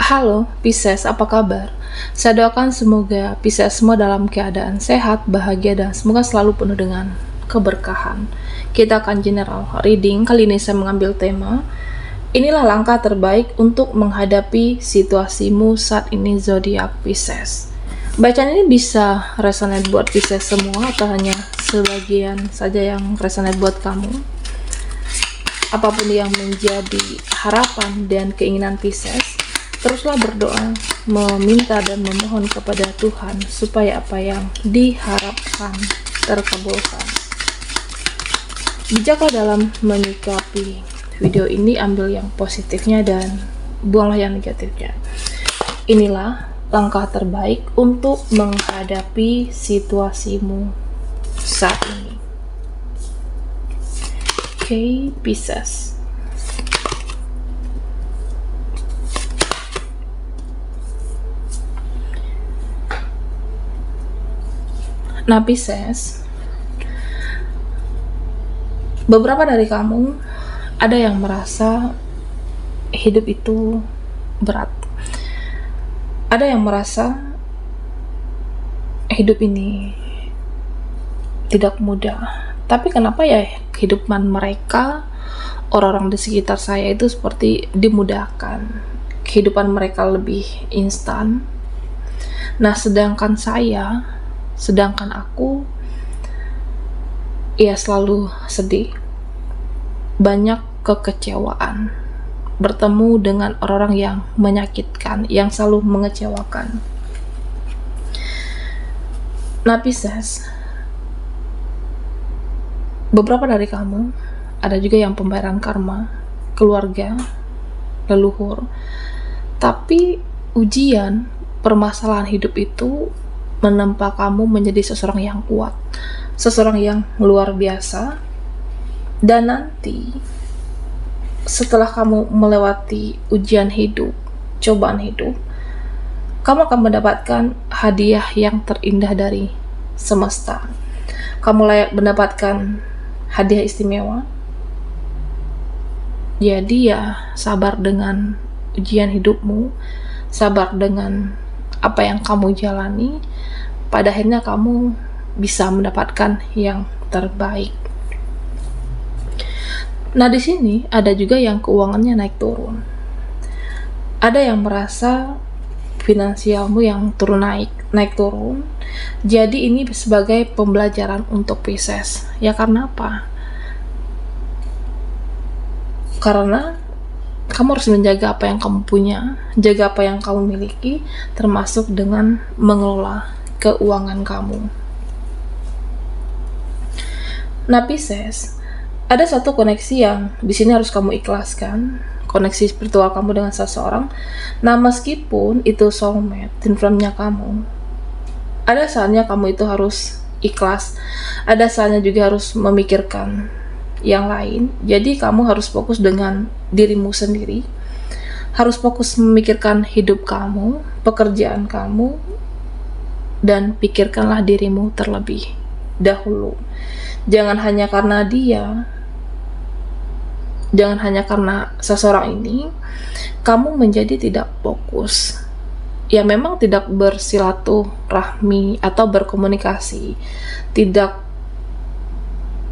Halo, Pisces, apa kabar? Saya doakan semoga Pisces semua dalam keadaan sehat, bahagia, dan semoga selalu penuh dengan keberkahan. Kita akan general reading. Kali ini saya mengambil tema, inilah langkah terbaik untuk menghadapi situasimu saat ini zodiak Pisces. Bacaan ini bisa resonate buat Pisces semua atau hanya sebagian saja yang resonate buat kamu? Apapun yang menjadi harapan dan keinginan Pisces, teruslah berdoa, meminta dan memohon kepada Tuhan supaya apa yang diharapkan terkabulkan. Bijaklah dalam menyikapi video ini, ambil yang positifnya dan buanglah yang negatifnya. Inilah langkah terbaik untuk menghadapi situasimu saat ini. Oke, Pisces. Nah, Pisces, beberapa dari kamu ada yang merasa hidup itu berat. Ada yang merasa hidup ini tidak mudah. Tapi kenapa ya kehidupan mereka, orang-orang di sekitar saya itu seperti dimudahkan. Kehidupan mereka lebih instan. Nah, sedangkan aku ya selalu sedih, banyak kekecewaan, bertemu dengan orang-orang yang menyakitkan, yang selalu mengecewakan. Nah, Pisces, beberapa dari kamu ada juga yang pembayaran karma, keluarga, leluhur. Tapi ujian, permasalahan hidup itu menempa kamu menjadi seseorang yang kuat, seseorang yang luar biasa. Dan nanti setelah kamu melewati ujian hidup, cobaan hidup, kamu akan mendapatkan hadiah yang terindah dari semesta. Kamu layak mendapatkan hadiah istimewa. Jadi ya, sabar dengan ujian hidupmu, sabar dengan apa yang kamu jalani. Pada akhirnya kamu bisa mendapatkan yang terbaik. Nah, di sini ada juga yang keuangannya naik turun. Ada yang merasa finansialmu yang naik turun. Jadi ini sebagai pembelajaran untuk Pisces. Ya, karena apa? Karena kamu harus menjaga apa yang kamu punya, jaga apa yang kamu miliki, termasuk dengan mengelola keuangan kamu. Nah, Pisces, ada satu koneksi yang di sini harus kamu ikhlaskan, koneksi spiritual kamu dengan seseorang. Nah, meskipun itu soulmate, twin flame-nya kamu, ada saatnya kamu itu harus ikhlas, ada saatnya juga harus memikirkan yang lain. Jadi kamu harus fokus dengan dirimu sendiri, harus fokus memikirkan hidup kamu, pekerjaan kamu, dan pikirkanlah dirimu terlebih dahulu. Jangan hanya karena dia, jangan hanya karena seseorang ini kamu menjadi tidak fokus. Ya, memang tidak bersilaturahmi atau berkomunikasi,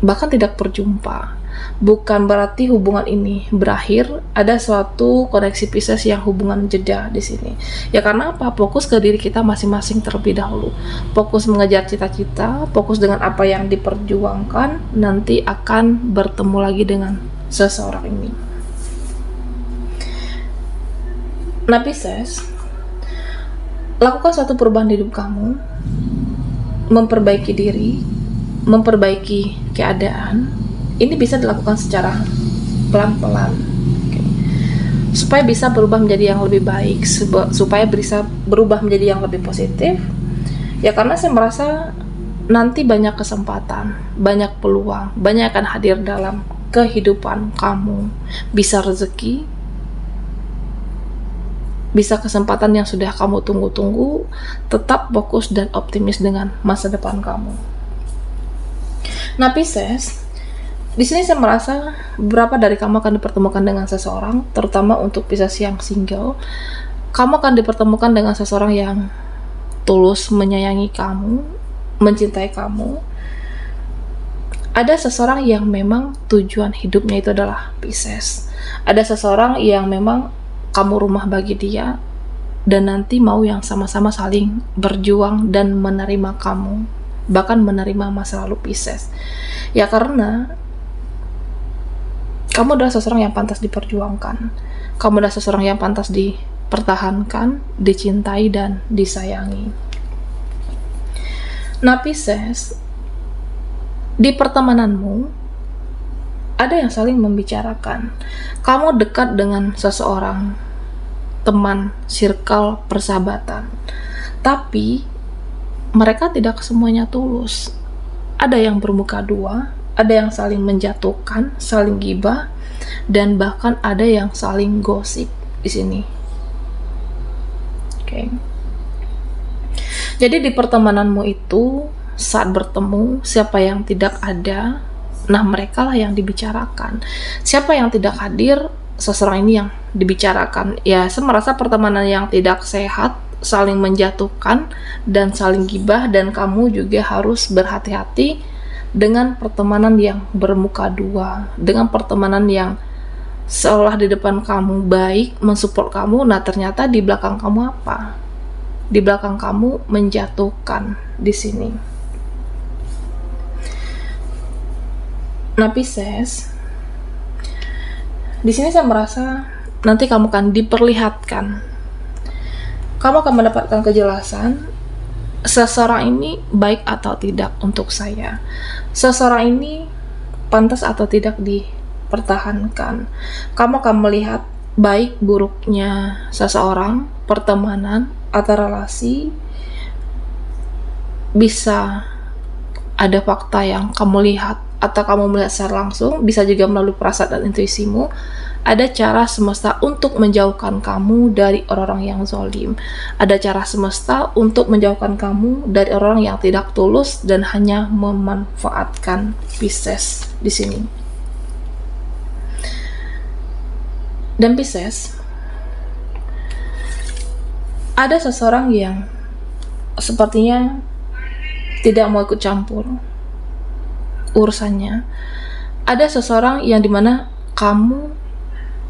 bahkan tidak berjumpa. Bukan berarti hubungan ini berakhir. Ada suatu koneksi Pisces yang hubungan jeda di sini. Ya, karena apa? Fokus ke diri kita masing-masing terlebih dahulu. Fokus mengejar cita-cita, fokus dengan apa yang diperjuangkan, nanti akan bertemu lagi dengan seseorang ini. Nah, Pisces, lakukan suatu perubahan di hidup kamu, memperbaiki diri, memperbaiki keadaan. Ini bisa dilakukan secara pelan-pelan, supaya bisa berubah menjadi yang lebih baik, supaya bisa berubah menjadi yang lebih positif. Ya, karena saya merasa nanti banyak kesempatan, banyak peluang, banyak akan hadir dalam kehidupan kamu. Bisa rezeki, bisa kesempatan yang sudah kamu tunggu-tunggu. Tetap fokus dan optimis dengan masa depan kamu. Nah, Pisces, di sini saya merasa beberapa dari kamu akan dipertemukan dengan seseorang, terutama untuk Pisces yang single. Kamu akan dipertemukan dengan seseorang yang tulus menyayangi kamu, mencintai kamu. Ada seseorang yang memang tujuan hidupnya itu adalah Pisces. Ada seseorang yang memang kamu rumah bagi dia, dan nanti mau yang sama-sama saling berjuang dan menerima kamu, bahkan menerima masa lalu Pisces. Ya karena kamu adalah seseorang yang pantas diperjuangkan. Kamu adalah seseorang yang pantas dipertahankan, dicintai, dan disayangi. Nah Pisces, di pertemananmu ada yang saling membicarakan. Kamu dekat dengan seseorang, teman, circle, persahabatan, tapi mereka tidak semuanya tulus. Ada yang bermuka dua, ada yang saling menjatuhkan, saling gibah, dan bahkan ada yang saling gosip di sini. Oke. Jadi di pertemananmu itu, saat bertemu, siapa yang tidak ada, nah mereka lah yang dibicarakan. Siapa yang tidak hadir, seseorang ini yang dibicarakan. Ya, saya merasa pertemanan yang tidak sehat, saling menjatuhkan dan saling gibah, dan kamu juga harus berhati-hati dengan pertemanan yang bermuka dua, dengan pertemanan yang seolah di depan kamu baik, mensupport kamu, nah ternyata di belakang kamu apa? Di belakang kamu menjatuhkan di sini. Nah Pisces, di sini saya merasa nanti kamu akan diperlihatkan, kamu akan mendapatkan kejelasan seseorang ini baik atau tidak untuk saya, seseorang ini pantas atau tidak dipertahankan. Kamu akan melihat baik buruknya seseorang, pertemanan atau relasi. Bisa ada fakta yang kamu lihat atau kamu melihat secara langsung, bisa juga melalui perasaan dan intuisimu. Ada cara semesta untuk menjauhkan kamu dari orang-orang yang zalim. Ada cara semesta untuk menjauhkan kamu dari orang yang tidak tulus dan hanya memanfaatkan Pisces di sini. Dan Pisces, ada seseorang yang sepertinya tidak mau ikut campur urusannya. Ada seseorang yang dimana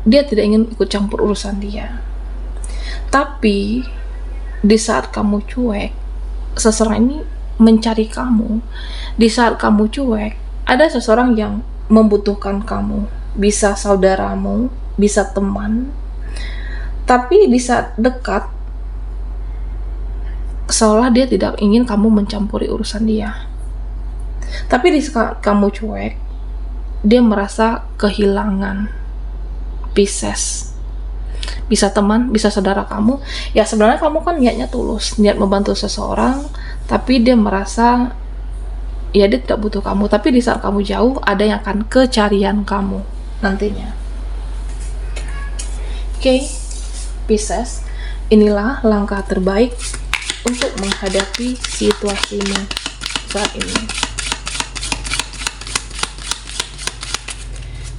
dia tidak ingin ikut campur urusan dia. Tapi di saat kamu cuek, seseorang ini mencari kamu. Di saat kamu cuek, ada seseorang yang membutuhkan kamu. Bisa saudaramu, bisa teman. Tapi di saat dekat, seolah dia tidak ingin kamu mencampuri urusan dia. Tapi di saat kamu cuek, dia merasa kehilangan Pisces. Bisa teman, bisa saudara kamu. Ya sebenarnya kamu kan niatnya tulus, niat membantu seseorang, tapi dia merasa ya dia tidak butuh kamu. Tapi di saat kamu jauh, ada yang akan kecarian kamu nantinya. Oke, Pisces, inilah langkah terbaik untuk menghadapi situasimu saat ini.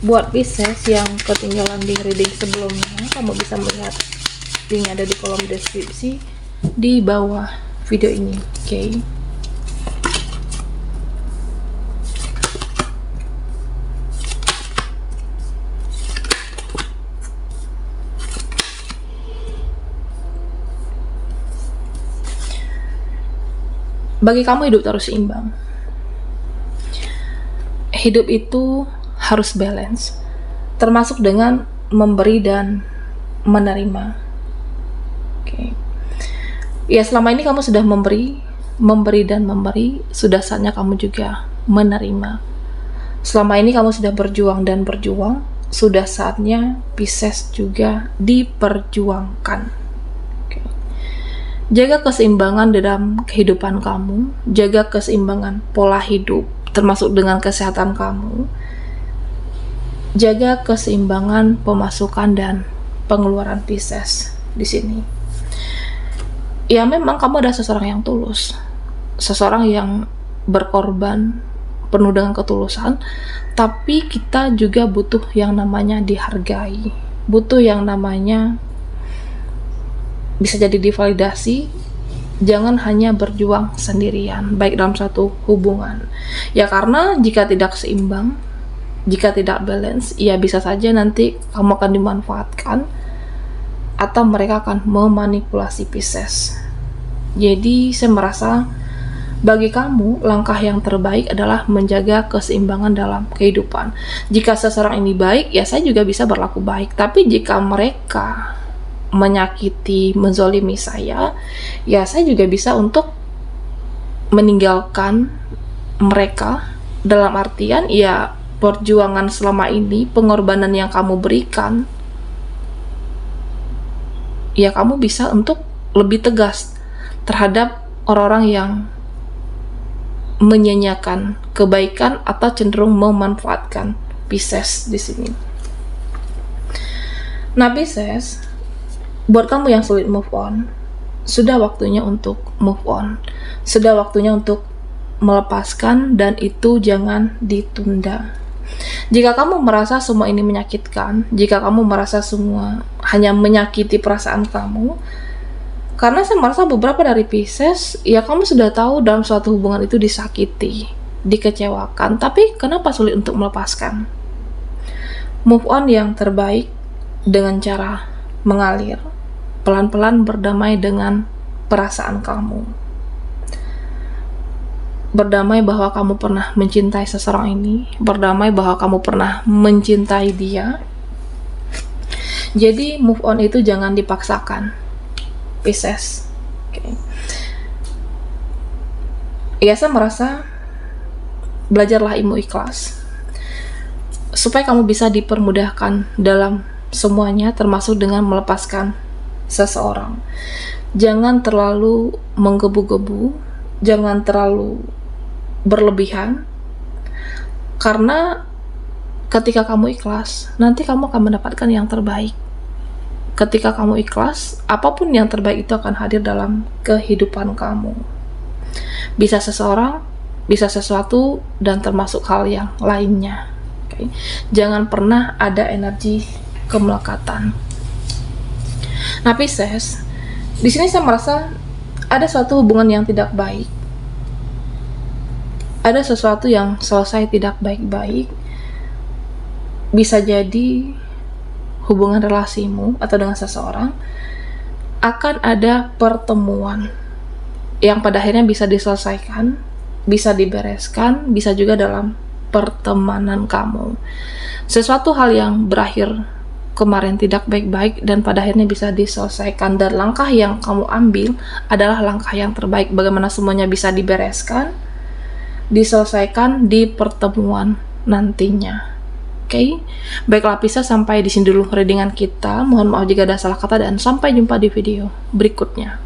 Buat Pisces yang ketinggalan di reading sebelumnya, kamu bisa melihat link ada di kolom deskripsi di bawah video ini. Oke. Bagi kamu hidup harus seimbang. Hidup itu harus balance, termasuk dengan memberi dan menerima. Oke. Ya selama ini kamu sudah memberi dan memberi, sudah saatnya kamu juga menerima. Selama ini kamu sudah berjuang dan berjuang, sudah saatnya Pisces juga diperjuangkan. Jaga keseimbangan dalam kehidupan kamu, jaga keseimbangan pola hidup, termasuk dengan kesehatan kamu. Jaga keseimbangan pemasukan dan pengeluaran Pisces di sini. Ya memang kamu adalah seseorang yang tulus, seseorang yang berkorban penuh dengan ketulusan, tapi kita juga butuh yang namanya dihargai, butuh yang namanya bisa jadi divalidasi. Jangan hanya berjuang sendirian, baik dalam satu hubungan. Ya karena jika tidak seimbang, jika tidak balance, ya bisa saja nanti kamu akan dimanfaatkan atau mereka akan memanipulasi Pisces. Jadi saya merasa bagi kamu langkah yang terbaik adalah menjaga keseimbangan dalam kehidupan. Jika seseorang ini baik, ya saya juga bisa berlaku baik. Tapi jika mereka menyakiti, menzolimi saya, ya saya juga bisa untuk meninggalkan mereka. Dalam artian ya perjuangan selama ini, pengorbanan yang kamu berikan, ya kamu bisa untuk lebih tegas terhadap orang-orang yang menyanyiakan kebaikan atau cenderung memanfaatkan Pisces di sini. Nah Pisces, buat kamu yang sulit move on, sudah waktunya untuk move on. Sudah waktunya untuk melepaskan, dan itu jangan ditunda. Jika kamu merasa semua ini menyakitkan, jika kamu merasa semua hanya menyakiti perasaan kamu, karena saya merasa beberapa dari Pisces, ya kamu sudah tahu dalam suatu hubungan itu disakiti, dikecewakan, tapi kenapa sulit untuk melepaskan? Move on yang terbaik dengan cara mengalir, pelan-pelan berdamai dengan perasaan kamu. Berdamai bahwa kamu pernah mencintai seseorang ini, berdamai bahwa kamu pernah mencintai dia. Jadi move on itu jangan dipaksakan, Pisces. Okay. Ya saya merasa belajarlah ilmu ikhlas supaya kamu bisa dipermudahkan dalam semuanya, termasuk dengan melepaskan seseorang. Jangan terlalu menggebu-gebu, jangan terlalu berlebihan, karena ketika kamu ikhlas, nanti kamu akan mendapatkan yang terbaik. Ketika kamu ikhlas, apapun yang terbaik itu akan hadir dalam kehidupan kamu. Bisa seseorang, bisa sesuatu, dan termasuk hal yang lainnya. Okay? Jangan pernah ada energi kemelekatan. Nah Pisces, di sini saya merasa ada suatu hubungan yang tidak baik. Ada sesuatu yang selesai tidak baik-baik. Bisa jadi hubungan relasimu atau dengan seseorang akan ada pertemuan yang pada akhirnya bisa diselesaikan, bisa dibereskan, bisa juga dalam pertemanan kamu. Sesuatu hal yang berakhir kemarin tidak baik-baik dan pada akhirnya bisa diselesaikan, dan langkah yang kamu ambil adalah langkah yang terbaik. Bagaimana semuanya bisa dibereskan, diselesaikan di pertemuan nantinya. Oke, baiklah Pisces, sampai di sini dulu readingan kita. Mohon maaf jika ada salah kata dan sampai jumpa di video berikutnya.